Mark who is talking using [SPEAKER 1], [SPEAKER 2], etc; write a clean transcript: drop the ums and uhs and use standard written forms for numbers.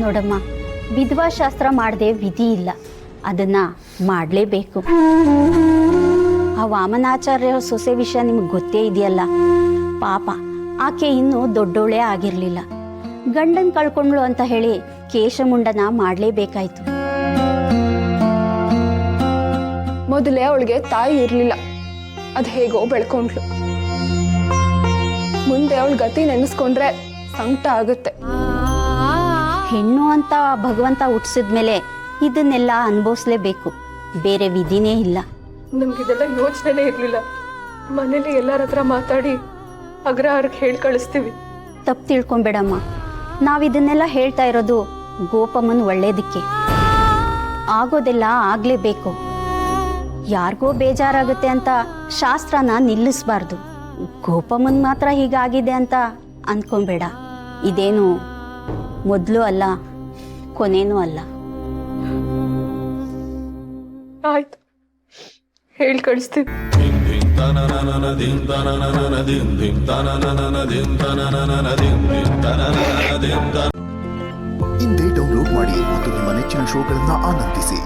[SPEAKER 1] ನೋಡಮ್ಮ, ವಿಧವಾ ಶಾಸ್ತ್ರ ಮಾಡದೆ ವಿಧಿ ಇಲ್ಲ, ಅದನ್ನ ಮಾಡಲೇಬೇಕು. ಆ ವಾಮನಾಚಾರ್ಯ ಸೊಸೆ ವಿಷಯ ನಿಮ್ಗೆ ಗೊತ್ತೇ ಇದೆಯಲ್ಲ. ಪಾಪ ಆಕೆ ಇನ್ನೂ ದೊಡ್ಡೋಳೆ ಆಗಿರಲಿಲ್ಲ. ಗಂಡನ್ ಕಳ್ಕೊಂಡ್ಳು ಅಂತ ಹೇಳಿ ಕೇಶಮುಂಡನ ಮಾಡಲೇಬೇಕಾಯ್ತು.
[SPEAKER 2] ಮೊದಲೇ ಅವಳಿಗೆ ತಾಯಿ ಇರಲಿಲ್ಲ, ಅದು ಹೇಗೋ ಬೆಳ್ಕೊಂಡ್ಲು. ಮುಂದೆ ಅವಳ ಗತಿ ನೆನೆಸ್ಕೊಂಡ್ರೆ ಸಂಕಟ ಆಗುತ್ತೆ.
[SPEAKER 1] ಹೆಣ್ಣು ಅಂತ ಭಗವಂತ ಹುಟ್ಟಿಸಿದ್ಮೇಲೆ ಇದನ್ನೆಲ್ಲ ಅನುಭವಿಸ್ಲೇಬೇಕು, ಬೇರೆ ವಿಧಿನೇ ಇಲ್ಲ.
[SPEAKER 2] ನಮ್ಗಿದೆಲ್ಲ ಯೋಚನೆ ಇರಲಿಲ್ಲ. ಮನೇಲಿ ಎಲ್ಲರ ಹತ್ರ ಮಾತಾಡಿ ಅಗ್ರಹಾರಕ್ಕೆ ಹೇಳಿ ಕಳಿಸ್ತೀವಿ.
[SPEAKER 1] ತಪ್ಪು ತಿಳ್ಕೊಂಬೇಡಮ್ಮ, ನಾವಿದನ್ನೆಲ್ಲ ಹೇಳ್ತಾ ಇರೋದು ಗೋಪಮ್ಮನ ಒಳ್ಳೇದಕ್ಕೆ. ಆಗೋದೆಲ್ಲ ಆಗಲೇಬೇಕು. ಯಾರಿಗೋ ಬೇಜಾರಾಗುತ್ತೆ ಅಂತ ಶಾಸ್ತ್ರನ ನಿಲ್ಲಿಸಬಾರ್ದು. ಗೋಪಮ್ಮನ್ ಮಾತ್ರ ಹೀಗಾಗಿದೆ ಅಂತ ಅಂದ್ಕೊಂಬೇಡ. ಇದೇನು ಮೊದಲು ಅಲ್ಲ, ಕೊನೆನೂ ಅಲ್ಲ.
[SPEAKER 2] ಆಯ್ತು, ಹೇಳಿ ಕಳಿಸ್ತೀವಿ.
[SPEAKER 3] ಇಂದೇ ಡೌನ್ಲೋಡ್ ಮಾಡಿ ಮತ್ತು ನಿಮ್ಮ ನೆಚ್ಚಿನ ಶೋಗಳನ್ನ ಆನಂದಿಸಿ.